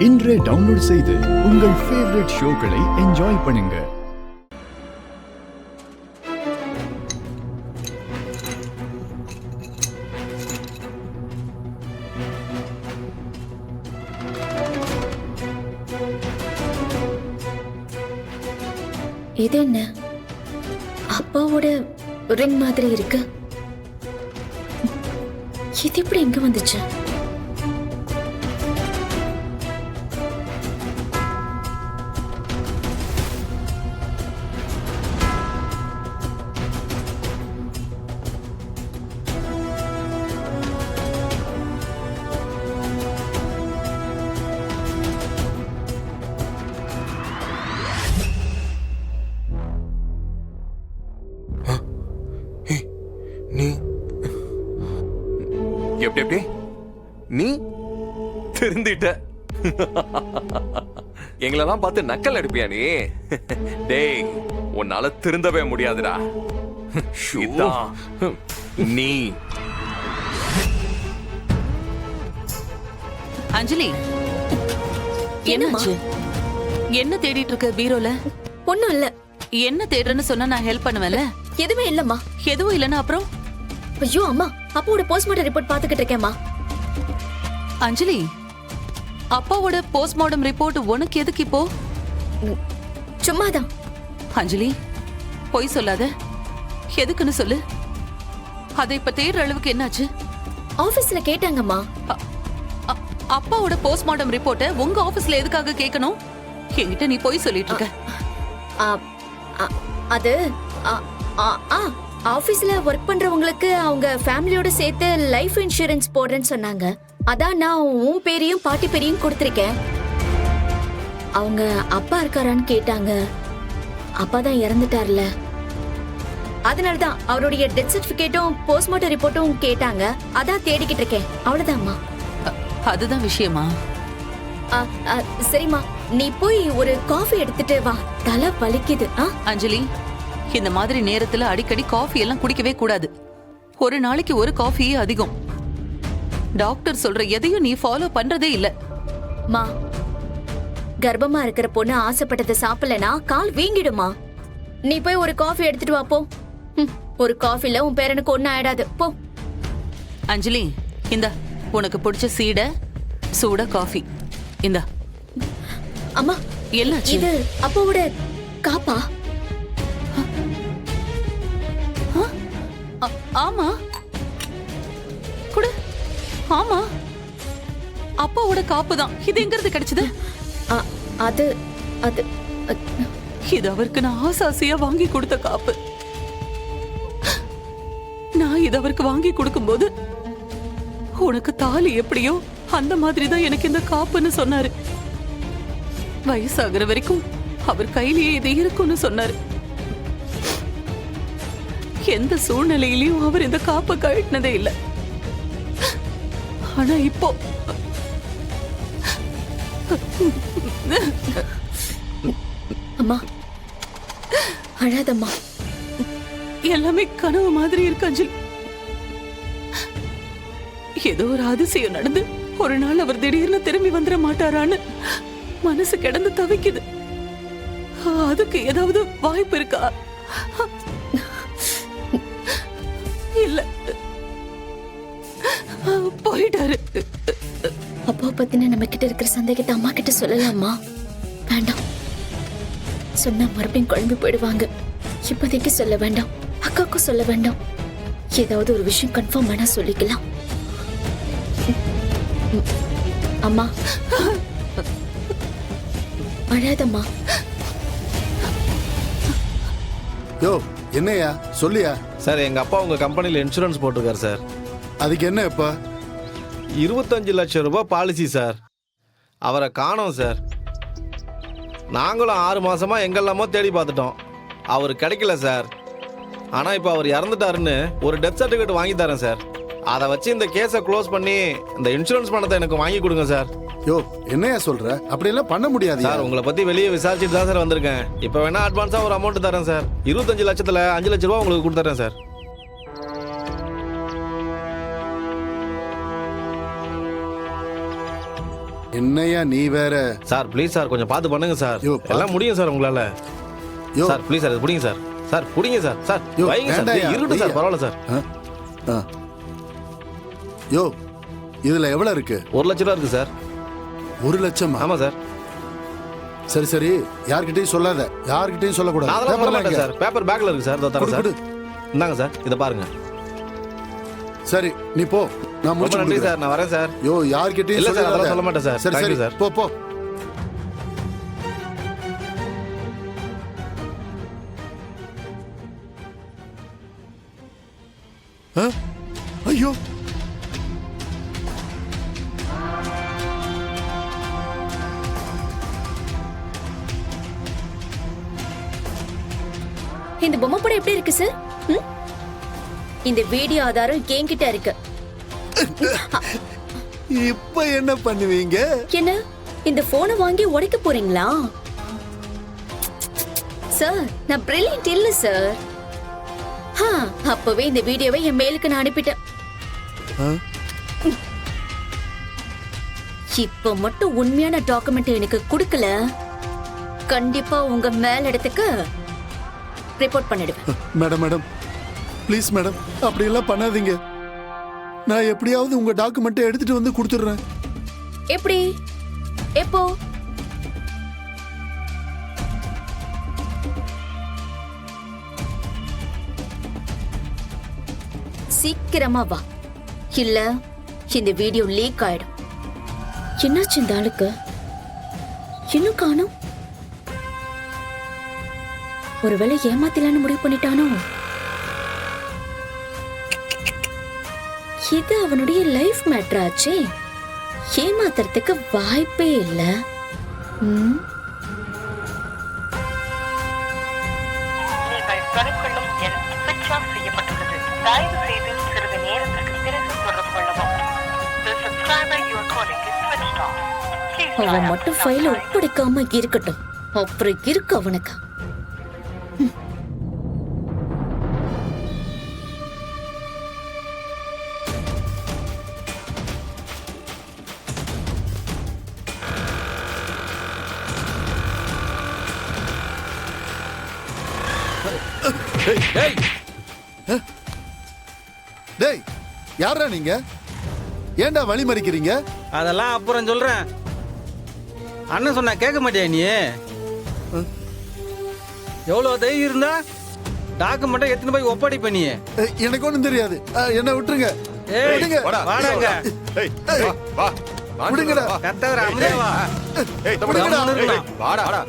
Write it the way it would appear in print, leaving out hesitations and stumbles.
இன்றே டவுன்லோட் செய்து உங்கள் ஃபேவரட் ஷோக்களை என்ஜாய் பண்ணுங்க. இது என்ன? அப்பாவோட ரிங் மாதிரி இருக்கு. இது எப்படி எங்க வந்துச்சு? எப்படி எப்படி நீ திருந்திட்ட? எங்களெல்லாம் பார்த்து நக்கல் அடிப்பியா நீ? டேய், உன்னால திருந்தவே முடியாதுடா. நீ அஞ்சலி, என்னாச்சு? என்ன தேடிட்டு இருக்க பீரோல? ஒண்ணும் இல்ல. என்ன தேடுறேன்னு சொன்னா நான் ஹெல்ப் பண்ணுவேன்ல. எதுவுமே இல்லம்மா. எதுவும் இல்லன்னா அப்புறம்? ஐயோ அம்மா, அப்பாவோட போஸ்ட்மார்ட்டம் ரிப்போர்ட் பாத்துக்கிட்டு இருக்கேம்மா. அஞ்சலி, அப்பாவோட போஸ்ட்மார்ட்டம் ரிப்போர்ட் உனக்கு எதுக்கு இப்போ? சும்மாதான். அஞ்சலி, பொய் சொல்லாத. எதுக்குன்னு சொல்லு. அதை இப்ப தேடுற அளவுக்கு என்னாச்சு? ஆபீஸ்ல கேட்டாங்கம்மா. அப்பாவோட போஸ்ட்மார்ட்டம் ரிப்போர்ட்டை உங்க ஆபீஸ்ல எதுக்காக கேட்கணும்? என்கிட்ட நீ பொய் சொல்லிட்டு இருக்க. அது ஆபீஸ்ல ஒர்க் பண்றவங்களுக்கு அவங்க ஃபேமிலியோட சேர்த்து லைஃப் இன்சூரன்ஸ் போடுறேன்னு சொன்னாங்க. அதான் நான் உன் பேரையும் பாட்டி பேரையும் கொடுத்திருக்கேன். அவங்க அப்பா இருக்காரான்னு கேட்டாங்க. அப்பா தான் இறந்துட்டார்ல, அதனாலதான் அவருடைய டெத் சர்டிபிகேட்டும் போஸ்ட்மார்ட்டம் ரிப்போர்ட்டும் கேட்டாங்க. அதான் தேடிக்கிட்டு இருக்கேன். அவ்வளவுதான்மா. அதுதான் விஷயமா? சரிம்மா, நீ போய் ஒரு காஃபி எடுத்துட்டு வா. தலை வலிக்குது. அஞ்சலி, இந்த மாதிரி நேரத்துல அடிக்கடி காஃபி எல்லாம் குடிக்கவே கூடாது. ஒரு நாளைக்கு ஒரு காஃபியே அதிகம். டாக்டர் சொல்ற எதையும் நீ ஃபாலோ பண்றதே இல்ல. மா, கர்ப்பமா இருக்கிற பொண்ணு ஆசைப்பட்டதை சாப்பிடலனா கால் வீங்கிடுமா. நீ போய் ஒரு காஃபி எடுத்துட்டு வா போ. ஒரு காஃபில உன் பேரனுக்கு ஒண்ணு ஆயிடாது போ. அஞ்சலி, இந்த உனக்கு பிடிச்ச சீடை சூட காஃபி இந்த. அம்மா, என்னாச்சு? இது அப்பாவோட காப்பா? ஆமா, குடு. ஆமா, அப்பாவோட காப்பு தான். இது எங்க இருந்து கிடைச்சது? அது அது இது அவருக்கு நான் ஆசாசியா வாங்கி கொடுத்த காப்பு. நான் இது அவருக்கு வாங்கி கொடுக்கும்போது உனக்கு தாலி எப்படியோ அந்த மாதிரி தான் எனக்கு இந்த காப்புன்னு சொன்னாரு. வயசாகிற வரைக்கும் அவர் கையிலேயே இது இருக்கும்னு சொன்னாரு. எந்த சூழ்நிலையிலையும் அவர் இந்த காப்பை கழட்டினதே இல்லை. ஆனா இப்போ அம்மா, அழாதம்மா. எல்லாமே கனவு மாதிரி இருக்கு அஞ்சலி. ஏதோ ஒரு அதிசயம் நடந்து ஒரு நாள் அவர் திடீர்னு திரும்பி வந்துட மாட்டாரான்னு மனசு கிடந்து தவிக்குது. அதுக்கு ஏதாவது வாய்ப்பு இருக்கா? இல்ல, போயிட்டாரு. அப்பா பத்தின நம்ம கிட்ட இருக்கிற சந்தேகத்தை அம்மா கிட்ட சொல்லலாமா? வேண்டாம். சொன்னா மறுபடியும் குழம்பு போயிடுவாங்க. இப்போதைக்கு சொல்ல வேண்டாம். அக்காவுக்கும் சொல்ல வேண்டாம். ஏதாவது ஒரு விஷயம் கன்ஃபார்ம் பண்ணா சொல்லிக்கலாம். அம்மா, அழாதம்மா. யோ, என்னையா சொல்லியா? சார், எங்க அப்பா உங்க கம்பெனில இன்சூரன்ஸ் போட்டிருக்காரு சார். அதுக்கு என்ன இப்ப? 25 லட்சம் ரூபாய் பாலிசி சார். அவரை காணோம் சார். நாங்களும் 6 மாசமா எங்கெல்லாமோ தேடி பார்த்துட்டோம். அவர் கிடைக்கல சார். ஆனா இப்ப அவர் இறந்துட்டாருன்னு ஒரு டெத் சர்டிபிகேட் வாங்கி தரேன் சார். அதை வச்சு இந்த கேஸை க்ளோஸ் பண்ணி இந்த இன்சூரன்ஸ் பணத்தை எனக்கு வாங்கி கொடுங்க சார். யோ, என்னையா சொல்ற? அப்படி எல்லாம் பண்ண முடியாது சார். உங்களை பத்தி வெளியே விசாரிச்சுட்டு தான் சார் வந்திருக்கேன். இப்ப வேணா அட்வான்ஸா ஒரு அமௌண்ட் தரேன் சார். 25 லட்சத்துல 5 லட்சம் ரூபாய் உங்களுக்கு கொடுத்துறேன் சார். என்னையா நீ வேற? சார் ப்ளீஸ் சார் கொஞ்சம் பார்த்து பண்ணுங்க சார். யோ, பார்த்து- எல்லாம் முடியும் சார் உங்களால. யோ சார் ப்ளீஸ் சார் இது பிடிங்க சார். சார் பிடிங்க சார். சார் யோ, வைங்க சார். வேண்டாம்யா, இருக்கட்டும் சார் வையா. பரவாயில்ல சார். ஆ? ஆ. யோ இதுல எவ்வளவு இருக்கு? 1 லட்ச ரூபா இருக்கு சார். 1 லட்சமா? ஆமா சார். சரி சரி, யார்கிட்டயும் சொல்லாத, யார்கிட்டயும் நான் சொல்லக்கூடாது. அதெல்லாம் சொல்ல பேப்பர்ல மாட்டேன் எங்க? சார். பேப்பர் பேக்ல இருக்கு சார். இதோ தரேன் கொடு, சார். கொடு. இந்தாங்க சார் இதை பாருங்க. சரி நீ போ, நான் ரொம்ப முடிச்சு நன்றி கொடுக்குறேன். சார். நான் வரேன் சார். யோ யார்கிட்டயும் இல்ல சார் அதெல்லாம் சொல்லாத. சொல்ல மாட்டேன் சார். சரி Thank சரி you சார். போ போ. ஆ? ஐயோ இந்த பொம்மை படம் எப்படி இருக்கு சார்? ம்? இந்த வீடியோ ஆதாரம் என்கிட்ட இருக்கு. இப்ப என்ன பண்ணுவீங்க? என்ன இந்த போனை வாங்கி உடைக்க போறீங்களா? சார் நான் பிரில்லியன்ட் இல்ல சார். அப்பவே இந்த வீடியோவை என் மெயிலுக்கு நான் அனுப்பிட்டேன். ஆ? இப்ப மட்டும் உண்மையான டாக்குமெண்ட் எனக்கு கொடுக்கல, கண்டிப்பா உங்க மேல் இடத்துக்கு ரிப்போர்ட் பண்ணிடுவேன். மேடம் மேடம் ப்ளீஸ் மேடம், அப்படியெல்லாம் பண்ணாதீங்க. நான் எப்படியாவது உங்க டாக்குமெண்ட்டை எடுத்துட்டு வந்து கொடுத்துட்றேன். எப்படி? எப்போ? சீக்கிரமா வா, இல்ல இந்த வீடியோ லீக் ஆயிடும். என்னாச்சு இந்த ஆளுக்கு? இன்னும் காணோம். ஒருவேளை ஏமாத்தலான்னு முடிவு பண்ணிட்டானோ? இது அவனுடைய லைஃப் மேட்டர் ஆச்சே, ஏமாத்துறதுக்கு வாய்ப்பே இல்ல. நீங்கள் தொலைக்கொள்ளும் எண் சுவிட்ச் ஆஃப் செய்யப்பட்டுள்ளது. தயவு செய்து சிறிது நேரத்திற்கு பிறகு தொடர்பு கொள்ளவும். The subscriber you are calling is switched off. Please try அவன் after மட்டும் some ஃபைல time. ஒப்படைக்காம இருக்கட்டும், அப்புறம் இருக்கு அவனுக்கு. டேய் யாரா நீங்க? ஏன்டா வழி மறிக்கிறீங்க? அதெல்லாம் அப்புறம் சொல்றேன். அண்ணன் சொன்னா கேட்க மாட்டியா நீ? எவ்வளவு தைரியம் இருந்தா டாக்குமெண்ட்டை எத்தனை போய் ஒப்படைப்ப நீ? எனக்கு ஒண்ணும் தெரியாது. என்ன விட்டுருங்க. ஏய், விடுங்க. வாடாங்க. ஏய், வா, வா. விடுங்கடா. கத்தவர அமைதியா வா. விடுங்கடா. கம்முனு இருடா. வாடா